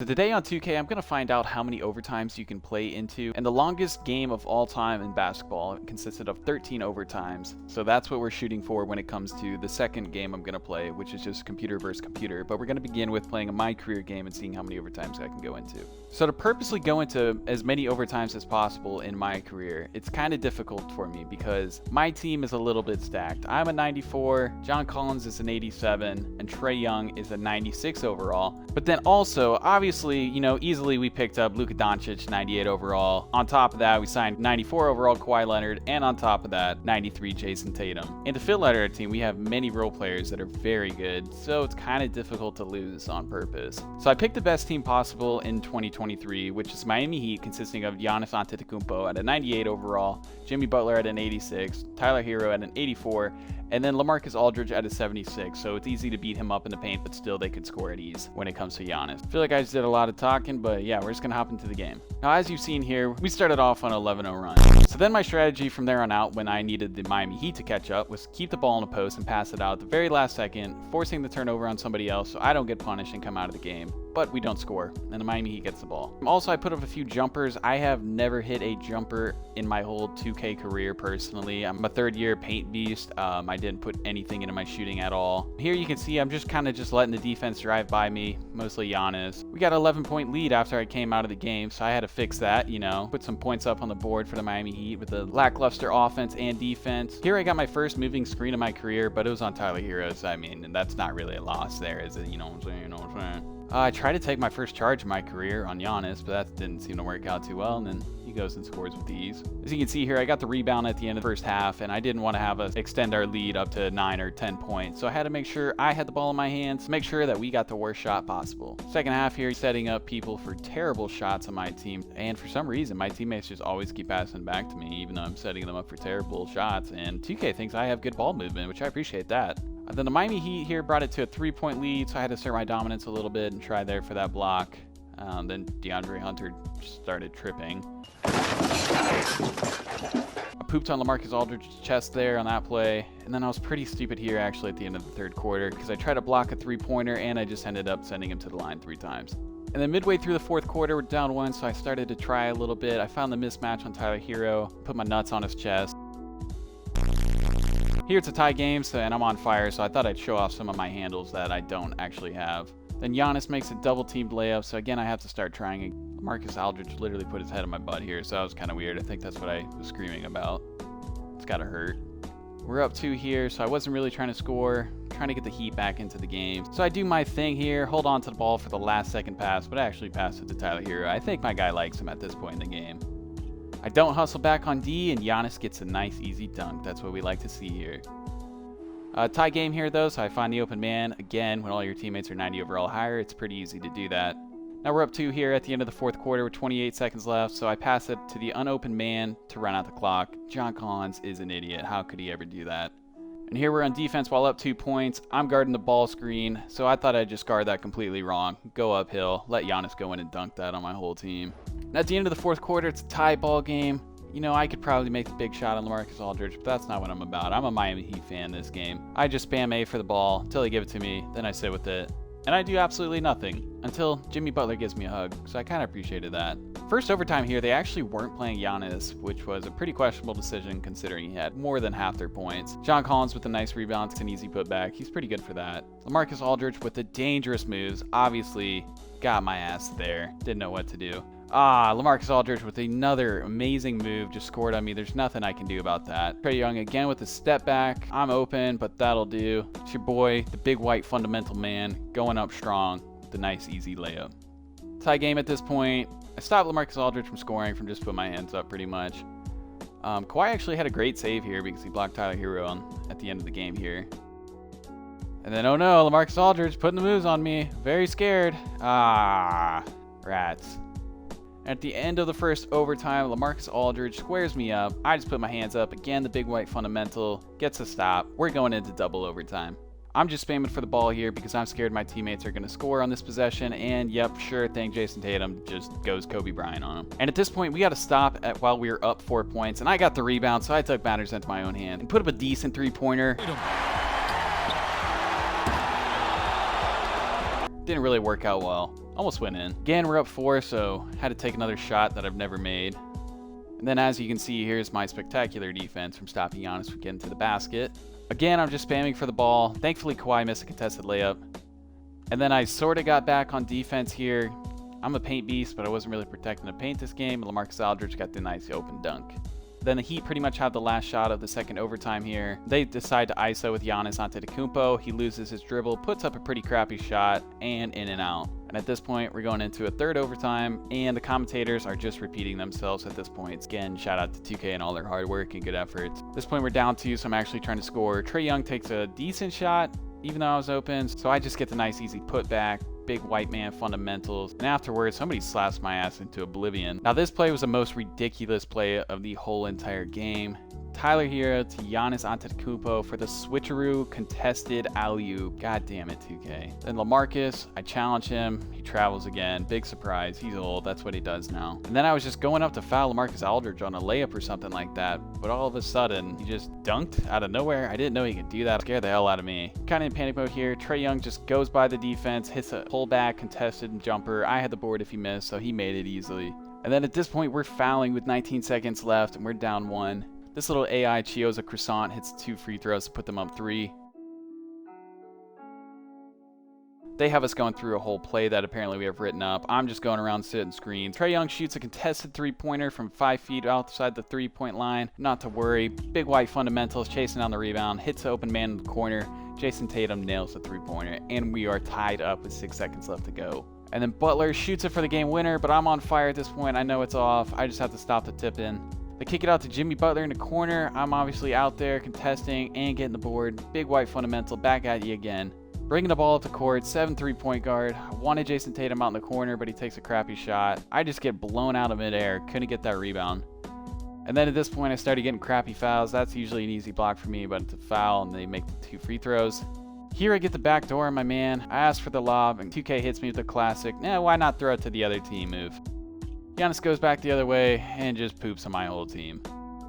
So today on 2K, I'm going to find out how many overtimes you can play into, and the longest game of all time in basketball consisted of 13 overtimes. So that's what we're shooting for when it comes to the second game I'm going to play, which is just computer versus computer. But we're going to begin with playing a my career game and seeing how many overtimes I can go into. So to purposely go into as many overtimes as possible in my career, it's kind of difficult for me because my team is a little bit stacked. I'm a 94, John Collins is an 87, and Trae Young is a 96 overall. But then also, obviously, you know, easily we picked up Luka Doncic, 98 overall. On top of that, we signed 94 overall Kawhi Leonard, and on top of that, 93 Jason Tatum. And to fill out our team, we have many role players that are very good, so it's kind of difficult to lose on purpose. So I picked the best team possible in 2023, which is Miami Heat, consisting of Giannis Antetokounmpo at a 98 overall, Jimmy Butler at an 86, Tyler Hero at an 84, and then LaMarcus Aldridge at a 76, so it's easy to beat him up in the paint, but still they could score at ease when it comes to Giannis. I feel like I just did a lot of talking, but yeah, we're just going to hop into the game. Now, as you've seen here, we started off on an 11-0 run. So then my strategy from there on out, when I needed the Miami Heat to catch up, was keep the ball in the post and pass it out at the very last second, forcing the turnover on somebody else so I don't get punished and come out of the game. But we don't score, and the Miami Heat gets the ball. Also, I put up a few jumpers. I have never hit a jumper in my whole 2K career personally. I'm a third-year paint beast. I didn't put anything into my shooting at all. Here you can see I'm just kind of letting the defense drive by me, mostly Giannis. We got an 11-point lead after I came out of the game, so I had to fix that, you know, put some points up on the board for the Miami Heat with the lackluster offense and defense. Here I got my first moving screen of my career, but it was on Tyler Hero, so I mean, and that's not really a loss there, is it? You know what I'm saying? You know what I'm saying? I tried to take my first charge in my career on Giannis, but that didn't seem to work out too well, and then he goes and scores with ease. As you can see here, I got the rebound at the end of the first half, and I didn't want to have us extend our lead up to 9 or 10 points, so I had to make sure I had the ball in my hands, make sure that we got the worst shot possible. Second half here, setting up people for terrible shots on my team, and for some reason, my teammates just always keep passing back to me, even though I'm setting them up for terrible shots, and 2K thinks I have good ball movement, which I appreciate that. Then the Miami Heat here brought it to a 3-point lead, so I had to assert my dominance a little bit and try there for that block. Then DeAndre Hunter started tripping. I pooped on LaMarcus Aldridge's chest there on that play, and then I was pretty stupid here actually at the end of the third quarter because I tried to block a three-pointer and I just ended up sending him to the line 3 times. And then midway through the fourth quarter, we're down 1, so I started to try a little bit. I found the mismatch on Tyler Hero, put my nuts on his chest. Here it's a tie game, and I'm on fire, so I thought I'd show off some of my handles that I don't actually have. Then Giannis makes a double-teamed layup, so again I have to start trying. Marcus Aldridge literally put his head in my butt here, so that was kind of weird. I think that's what I was screaming about. It's gotta hurt. We're up 2 here, so I wasn't really trying to score, trying to get the Heat back into the game. So I do my thing here, hold on to the ball for the last second pass, but I actually passed it to Tyler Hero. I think my guy likes him at this point in the game. I don't hustle back on D, and Giannis gets a nice easy dunk. That's what we like to see here. Tie game here though, so I find the open man. Again, when all your teammates are 90 overall higher, it's pretty easy to do that. Now we're up 2 here at the end of the fourth quarter with 28 seconds left, so I pass it to the unopened man to run out the clock. John Collins is an idiot. How could he ever do that? And here we're on defense while up 2 points. I'm guarding the ball screen, so I thought I'd just guard that completely wrong. Go uphill, let Giannis go in and dunk that on my whole team. And at the end of the fourth quarter, it's a tie ball game. You know, I could probably make the big shot on LaMarcus Aldridge, but that's not what I'm about. I'm a Miami Heat fan this game. I just spam A for the ball until they give it to me, then I sit with it. And I do absolutely nothing until Jimmy Butler gives me a hug, so I kind of appreciated that. First overtime here, they actually weren't playing Giannis, which was a pretty questionable decision considering he had more than half their points. John Collins with a nice rebound, it's an easy putback. He's pretty good for that. LaMarcus Aldridge with the dangerous moves, obviously got my ass there. Didn't know what to do. LaMarcus Aldridge with another amazing move, just scored on me. There's nothing I can do about that. Trae Young again with a step back. I'm open, but that'll do. It's your boy, the big white fundamental man, going up strong with a nice easy layup. Tie game at this point. I stopped LaMarcus Aldridge from scoring from just putting my hands up pretty much. Kawhi actually had a great save here because he blocked Tyler Hero at the end of the game here. And then, oh no, LaMarcus Aldridge putting the moves on me. Very scared. Rats. At the end of the first overtime, LaMarcus Aldridge squares me up. I just put my hands up. Again, the big white fundamental gets a stop. We're going into double overtime. I'm just spamming for the ball here because I'm scared my teammates are going to score on this possession. And yep, sure thing, Jason Tatum just goes Kobe Bryant on him. And at this point, we got to stop while we were up 4 points. And I got the rebound, so I took matters into my own hand and put up a decent 3-pointer. Didn't really work out well. Almost went in. Again, we're up 4, so had to take another shot that I've never made. And then as you can see, here's my spectacular defense from stopping Giannis from getting to the basket. Again, I'm just spamming for the ball. Thankfully, Kawhi missed a contested layup. And then I sort of got back on defense here. I'm a paint beast, but I wasn't really protecting the paint this game. LaMarcus Aldridge got the nice open dunk. Then the Heat pretty much have the last shot of the second overtime here. They decide to ISO with Giannis Antetokounmpo. He loses his dribble, puts up a pretty crappy shot, and in and out. And at this point, we're going into a third overtime, and the commentators are just repeating themselves at this point. Again, shout out to 2K and all their hard work and good efforts. At this point, we're down 2, so I'm actually trying to score. Trae Young takes a decent shot, even though I was open, so I just get the nice easy putback. Big white man fundamentals, and afterwards somebody slaps my ass into oblivion. Now this play was the most ridiculous play of the whole entire game. Tyler Hero to Giannis Antetokounmpo for the switcheroo contested alley-oop. God damn it, 2K. Then LaMarcus, I challenge him. He travels again. Big surprise. He's old. That's what he does now. And then I was just going up to foul LaMarcus Aldridge on a layup or something like that. But all of a sudden, he just dunked out of nowhere. I didn't know he could do that. It scared the hell out of me. Kind of in panic mode here. Trae Young just goes by the defense, hits a pullback contested jumper. I had the board if he missed, so he made it easily. And then at this point, we're fouling with 19 seconds left, and we're down 1. This little AI Chioza Croissant hits 2 free throws to put them up 3. They have us going through a whole play that apparently we have written up. I'm just going around sitting screens. Trae Young shoots a contested three-pointer from 5 feet outside the three-point line. Not to worry. Big white fundamentals chasing down the rebound. Hits the open man in the corner. Jason Tatum nails the three-pointer. And we are tied up with 6 seconds left to go. And then Butler shoots it for the game winner, but I'm on fire at this point. I know it's off. I just have to stop the tip-in. They kick it out to Jimmy Butler in the corner. I'm obviously out there contesting and getting the board. Big white fundamental back at you again. Bringing the ball up the court, 7-3 point guard. I wanted Jason Tatum out in the corner, but he takes a crappy shot. I just get blown out of midair. Couldn't get that rebound. And then at this point, I started getting crappy fouls. That's usually an easy block for me, but it's a foul, and they make the 2 free throws. Here I get the back door, my man. I ask for the lob, and 2K hits me with a classic. Why not throw it to the other team move? Giannis goes back the other way and just poops on my whole team.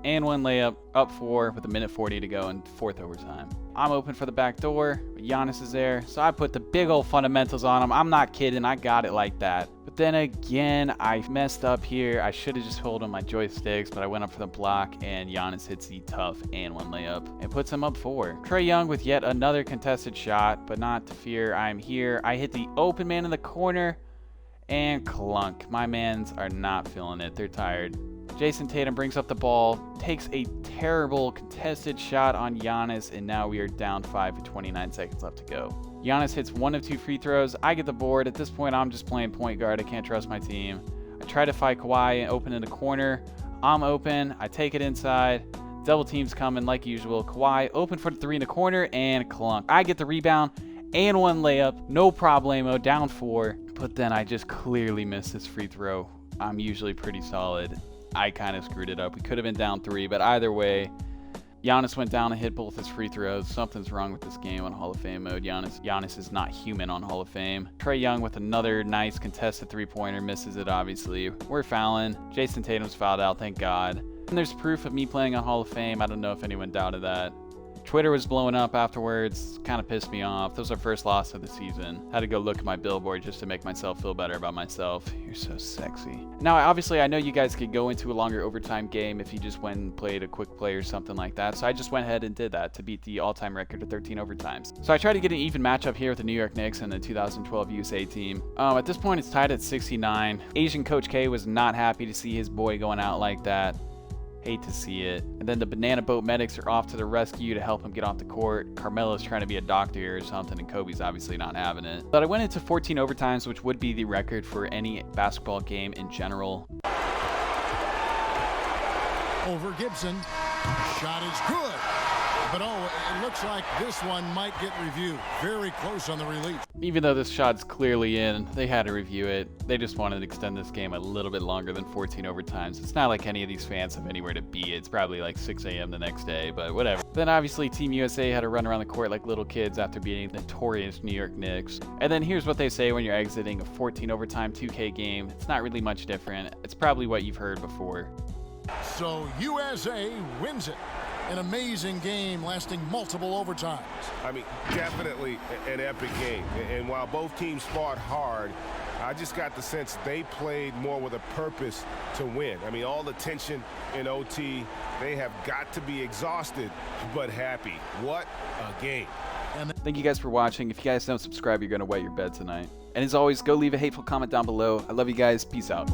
And 1 layup, up 4 with a minute 40 to go in 4th overtime. I'm open for the back door, but Giannis is there, so I put the big old fundamentals on him. I'm not kidding, I got it like that. But then again, I messed up here. I should have just held on my joysticks, but I went up for the block, and Giannis hits the tough and 1 layup and puts him up 4. Trae Young with yet another contested shot, but not to fear, I'm here. I hit the open man in the corner, and clunk. My mans are not feeling it. They're tired. Jason Tatum brings up the ball, takes a terrible contested shot on Giannis, and now we are down 5 with 29 seconds left to go. Giannis hits 1 of 2 free throws. I get the board. At this point, I'm just playing point guard. I can't trust my team. I try to fight Kawhi and open in the corner. I'm open. I take it inside. Double teams coming like usual. Kawhi open for the 3 in the corner, and clunk. I get the rebound and 1 layup. No problemo. Down 4. But then I just clearly missed this free throw. I'm usually pretty solid. I kind of screwed it up. We could have been down 3, but either way, Giannis went down and hit both his free throws. Something's wrong with this game on Hall of Fame mode. Giannis is not human on Hall of Fame. Trae Young with another nice contested three-pointer. Misses it, obviously. We're fouling. Jason Tatum's fouled out, thank God. And there's proof of me playing on Hall of Fame. I don't know if anyone doubted that. Twitter was blowing up afterwards. Kind of pissed me off. That was our first loss of the season. Had to go look at my billboard just to make myself feel better about myself. You're so sexy. Now, obviously, I know you guys could go into a longer overtime game if you just went and played a quick play or something like that. So I just went ahead and did that to beat the all-time record of 13 overtimes. So I tried to get an even matchup here with the New York Knicks and the 2012 USA team. At this point, it's tied at 69. Asian Coach K was not happy to see his boy going out like that. Hate to see it. And then the Banana Boat medics are off to the rescue to help him get off the court. Carmelo's trying to be a doctor here or something, and Kobe's obviously not having it. But I went into 14 overtimes, which would be the record for any basketball game in general. Over Gibson. Shot is good. But it looks like this one might get reviewed. Very close on the release. Even though this shot's clearly in, they had to review it. They just wanted to extend this game a little bit longer than 14 overtimes. It's not like any of these fans have anywhere to be. It's probably like 6 a.m. the next day, but whatever. Then obviously Team USA had to run around the court like little kids after beating the notorious New York Knicks. And then here's what they say when you're exiting a 14 overtime 2K game. It's not really much different. It's probably what you've heard before. So USA wins it. An amazing game lasting multiple overtimes. I mean, definitely an epic game. And while both teams fought hard, I just got the sense they played more with a purpose to win. I mean, all the tension in OT, they have got to be exhausted, but happy. What a game. Thank you guys for watching. If you guys don't subscribe, you're going to wet your bed tonight. And as always, go leave a hateful comment down below. I love you guys. Peace out.